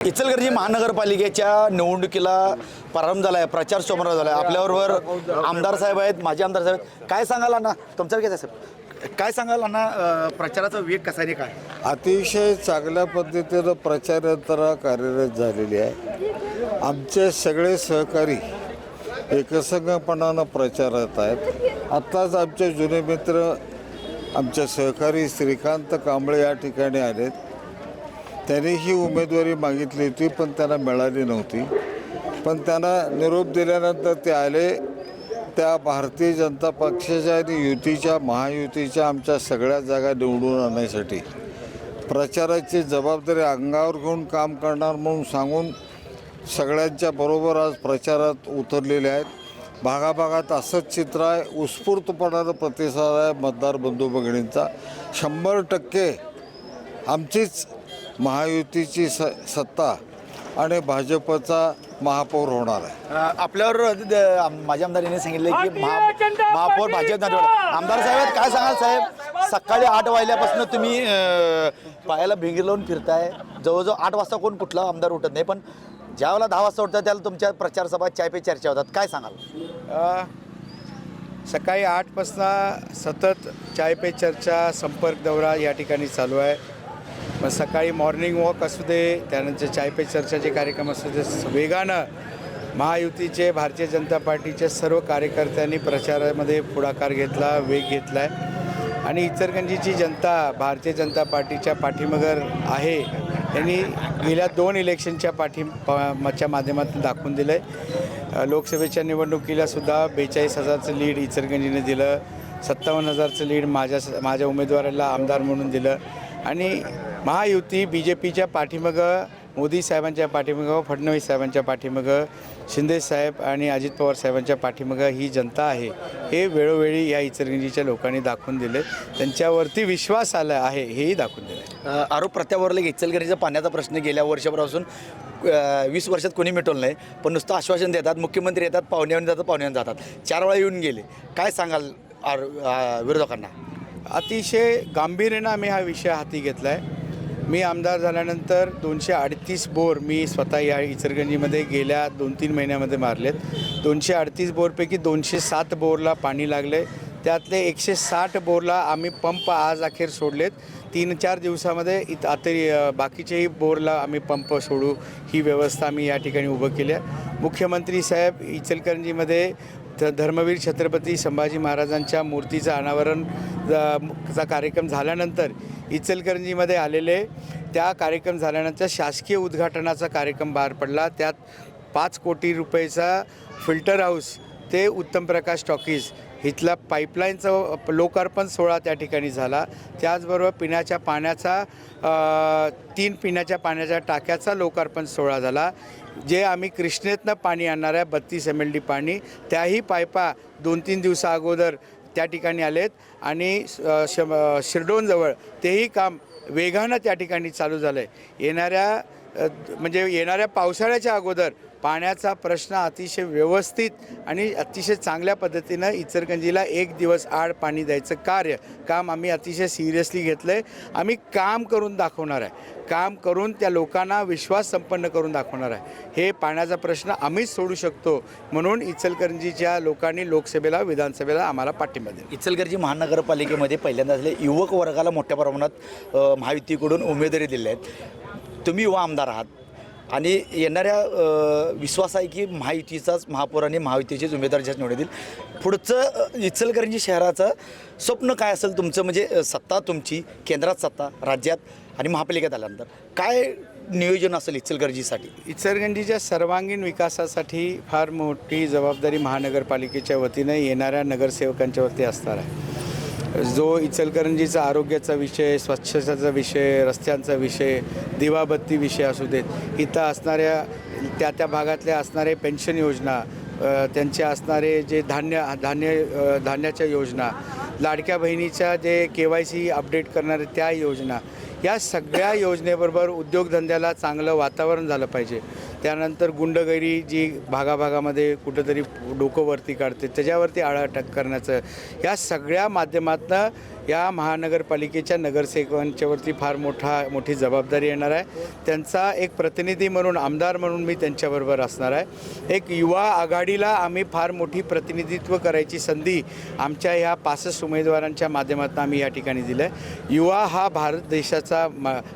इचलकरंजी महानगरपालिकेच्या निवडणुकीला प्रारंभ झाला आहे, प्रचार सोमवार झाला आहे. आपल्याबरोबर आमदार साहेब आहेत, माजी आमदार साहेब आहेत. काय सांगाल अण्णा, तुमच्यावर काय साहेब, काय सांगाल अण्णा, प्रचाराचा वेग कसा आहे काय? अतिशय चांगल्या पद्धतीनं प्रचार यंत्रणा कार्यरत झालेली आहे. आमचे सगळे सहकारी एकसंघपणानं प्रचारात आहेत. आत्ताच आमचे जुने मित्र आमचे सहकारी श्रीकांत कांबळे या ठिकाणी आलेत. त्यांनी ही उमेदवारी मागितली होती पण त्यांना मिळाली नव्हती. पण त्यांना निरोप दिल्यानंतर ते आले. त्या भारतीय जनता पक्षाच्या आणि युतीच्या महायुतीच्या आमच्या सगळ्या जागा निवडून आणण्यासाठी प्रचाराची जबाबदारी अंगावर घेऊन काम करणार म्हणून सांगून सगळ्यांच्या बरोबर आज प्रचारात उतरलेले आहेत. भागाभागात असंच चित्र आहे. उत्स्फूर्तपणानं प्रतिसाद आहे मतदार बंधू भगिनींचा. 100% आमचीच महायुतीची सत्ता आणि भाजपचा महापौर होणार आहे. आपल्यावर माझ्या आमदारांनी सांगितले की महापौर भाजप. आमदार साहेब काय सांगाल साहेब, सकाळी 8 वाजल्यापासून तुम्ही पायाला भिंगी लावून फिरताय. जवळजवळ 8 वाजता कोण कुठला आमदार उठत नाही, पण ज्या वेळेला 10 वाजता उठतात त्याला तुमच्या प्रचार सभा चाय पे चर्चा होतात. काय सांगाल? सकाळी 8पासून सतत चाय पे चर्चा संपर्क दौरा या ठिकाणी चालू आहे. मग सकाळी मॉर्निंग वॉक असू दे, त्यानंतर चाय पे चर्चाचे कार्यक्रम असू दे, वेगानं महायुतीचे भारतीय जनता पार्टीचे सर्व कार्यकर्त्यांनी प्रचारामध्ये पुढाकार घेतला, वेग घेतला आहे. आणि इचलकरंजीची जनता भारतीय जनता पार्टीच्या पाठीमागं आहे. त्यांनी गेल्या 2 इलेक्शनच्या पाठीमागच्या माध्यमातून दाखवून दिलं आहे. लोकसभेच्या सुद्धा 42,000चं लीड इचलकरंजीने दिलं. 57,000चं लीड माझ्या उमेदवाराला आमदार म्हणून दिलं. आणि महायुती BJPच्या पाठीमागं, मोदी साहेबांच्या पाठीमागं, फडणवीस साहेबांच्या पाठीमागं, शिंदे साहेब आणि अजित पवार साहेबांच्या पाठीमागं ही जनता आहे. हे वेळोवेळी या इचलकरंजीच्या लोकांनी दाखवून दिले. त्यांच्यावरती विश्वास आला आहे हेही दाखवून दिले. आरोप प्रत्यावरले इचलकरंजीचा पाण्याचा प्रश्न गेल्या वर्षापासून 20 वर्षात कोणी मिटवलं नाही, पण नुसतं आश्वासन देतात. मुख्यमंत्री येतात, पाहुण्यावर जातात, पाहुण्यावर जातात. 4 वेळा येऊन गेले. काय सांगाल विरोधकांना? अतिशय गांभीर्यानं आम्ही हा विषय हाती घेतला आहे. मी आमदार झाल्यानंतर 238 बोर मी स्वतः या इचलकरंजीमध्ये गेल्या 2-3 महिन्यामध्ये मारलेत. 238 बोरपैकी 207 बोरला पाणी लागले. त्यातले 160 बोरला आम्ही पंप आज अखेर सोडलेत. 3-4 दिवसामध्ये बाकीचेही बोरला आम्ही पंप सोडू ही व्यवस्था आम्ही या ठिकाणी उभं केली आहे. मुख्यमंत्री साहेब इचलकरंजीमध्ये धर्मवीर छत्रपती संभाजी महाराजांच्या मूर्तीचं अनावरणचा कार्यक्रम झाल्यानंतर इचलकरंजीमध्ये आलेले. त्या कार्यक्रम झाल्यानंतर शासकीय उद्घाटनाचा कार्यक्रम पार पडला. त्यात 5 कोटी रुपयेचा फिल्टर हाऊस ते उत्तम प्रकाश टॉकीज इथला पाईपलाईनचं लोकार्पण सोहळा त्या ठिकाणी झाला. त्याचबरोबर पिण्याच्या पाण्याचा 3 पिण्याच्या पाण्याच्या टाक्याचा लोकार्पण सोहळा झाला. जे आम्ही कृष्णेतनं पाणी आणणार आहे 32 MLD पाणी, त्याही पायपा 2-3 दिवसा अगोदर त्या ठिकाणी आलेत. आणि शिरडोनजवळ तेही काम वेगानं त्या ठिकाणी चालू झालं आहे. येणाऱ्या पावसाळ्याच्या अगोदर पाण्याचा प्रश्न अतिशय व्यवस्थित आणि अतिशय चांगल्या पद्धतीनं इचलकरंजीला 1 दिवस आड पाणी द्यायचं काम आम्ही अतिशय सिरियसली घेतलं आहे. आम्ही काम करून दाखवणार आहे. काम करून त्या लोकांना विश्वास संपन्न करून दाखवणार आहे. हे पाण्याचा प्रश्न आम्हीच सोडू शकतो म्हणून इचलकरंजीच्या लोकांनी लोकसभेला, विधानसभेला आम्हाला पाठिंबा दिला. इचलकरंजी महानगरपालिकेमध्ये पहिल्यांदा झाले युवक वर्गाला मोठ्या प्रमाणात महायुतीकडून उमेदवारी दिल्या आहेत. तुम्ही युवा आमदार आहात आणि येणाऱ्या विश्वास आहे की महायुतीचाच महापौर आणि महायुतीचेच उमेदवार ज्याच निवडतील. पुढचं इचलकरंजी शहराचं स्वप्न काय असेल तुमचं? म्हणजे सत्ता तुमची, केंद्रात सत्ता, राज्यात आणि महापालिकेत आल्यानंतर काय नियोजन असेल इचलकरंजीसाठी? इचलकरंजीच्या सर्वांगीण विकासासाठी फार मोठी जबाबदारी महानगरपालिकेच्या वतीनं येणाऱ्या नगरसेवकांच्यावरती असणार आहे. जो इचलकरंजीचा आरोग्याचा विषय, स्वच्छतेचा विषय, रस्त्यांचा विषय, दिवाबत्ती विषय असू देत, इथं असणाऱ्या त्या भागातल्या असणारे पेन्शन योजना, त्यांचे असणारे जे धान्याच्या योजना, लाडक्या बहिणीच्या जे KYC अपडेट करणारे त्या योजना, या सगळ्या योजनेबरोबर उद्योगधंद्याला चांगलं वातावरण झालं पाहिजे. त्यानंतर गुंडगिरी जी भागाभागामध्ये कुठंतरी डोकं वरती काढते त्याच्यावरती आळा करण्याचं, या सगळ्या माध्यमातून या महानगरपालिकेच्या नगरसेवकांच्यावरती फार मोठी जबाबदारी येणार आहे. त्यांचा एक प्रतिनिधी म्हणून, आमदार म्हणून मी त्यांच्याबरोबर असणार आहे. एक युवा आघाडीला आम्ही फार मोठी प्रतिनिधित्व करायची संधी आमच्या ह्या 65 उमेदवारांच्या माध्यमातून आम्ही या ठिकाणी दिलं आहे. युवा हा भारत देशाचा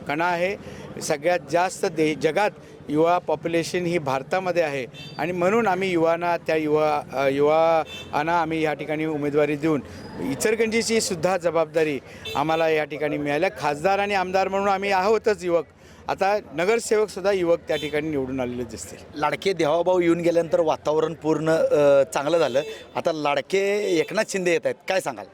कणा आहे. सगळ्यात जास्त जगात युवा पॉप्युलेशन ही भारतामध्ये आहे आणि म्हणून आम्ही युवांना आम्ही या ठिकाणी उमेदवारी देऊन इचलकरंजीची सुद्धा जबाबदारी आम्हाला या ठिकाणी मिळाल्या. खासदार आणि आमदार म्हणून आम्ही आहोतच युवक, आता नगरसेवकसुद्धा युवक त्या ठिकाणी निवडून आलेले दिसतील. लाडके देवाभाऊ येऊन गेल्यानंतर वातावरण पूर्ण चांगलं झालं. आता लाडके एकनाथ शिंदे येत आहेत, काय सांगाल?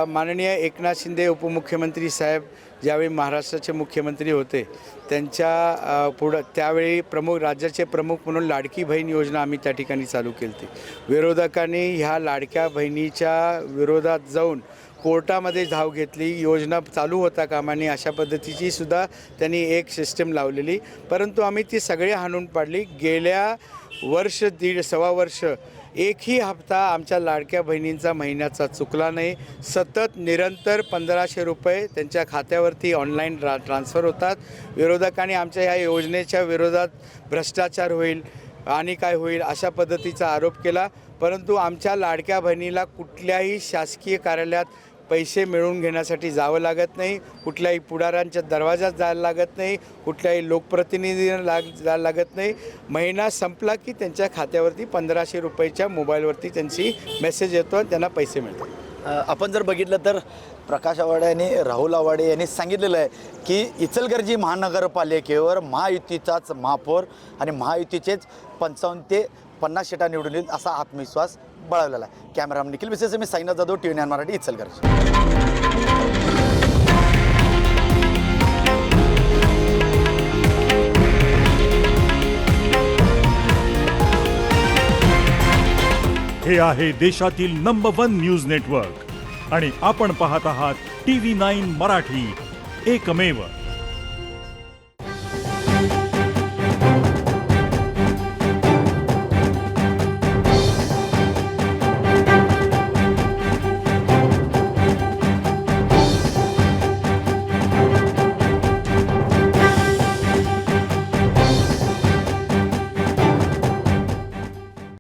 माननीय एकनाथ शिंदे उपमुख्यमंत्री साहेब ज्यावेळी महाराष्ट्राचे मुख्यमंत्री होते त्यांच्या त्यावेळी राज्याचे प्रमुख म्हणून लाडकी बहीण योजना आम्ही त्या ठिकाणी चालू केली होती. विरोधकांनी ह्या लाडक्या बहिणीच्या विरोधात जाऊन कोर्टामध्ये धाव घेतली. योजना चालू होता कामा नये अशा पद्धतीची सुद्धा त्यांनी एक सिस्टम लावलेली, परंतु आम्ही ती सगळी हाणून पाडली. गेल्या सव्वा वर्ष एकही हप्ता आमच्या लाडक्या बहिणींचा महिन्याचा चुकला नाही. सतत निरंतर 1500 रुपये त्यांच्या खात्यावरती ऑनलाईन ट्रान्सफर होतात. विरोधकांनी आमच्या ह्या योजनेच्या विरोधात भ्रष्टाचार होईल आणि काय होईल अशा पद्धतीचा आरोप केला, परंतु आमच्या लाडक्या बहिणीला कुठल्याही शासकीय कार्यालयात पैसे मिळवून घेण्यासाठी जावं लागत नाही, कुठल्याही पुढाऱ्यांच्या दरवाजात जायला लागत नाही, कुठल्याही लोकप्रतिनिधींना जायला लागत नाही. महिना संपला की त्यांच्या खात्यावरती 1500 रुपयेच्या मोबाईलवरती त्यांची मेसेज येतो आणि त्यांना पैसे मिळतात. आपण जर बघितलं तर प्रकाश आवाडे आणि राहुल आवाडे यांनी सांगितलेलं आहे की इचलकरंजी महानगरपालिकेवर महायुतीचाच महापौर आणि महायुतीचेच 55 ते 50 सीटा निवडून येईल असा आत्मविश्वास बळावलेला आहे. कॅमेरामन निखिल विशेष मी साईनाथ जाधव, TV9 मराठी, इचलकरंजी. हे आहे देशातील नंबर 1 न्यूज नेटवर्क आणि आपण पाहत आहात TV9 मराठी, एकमेव.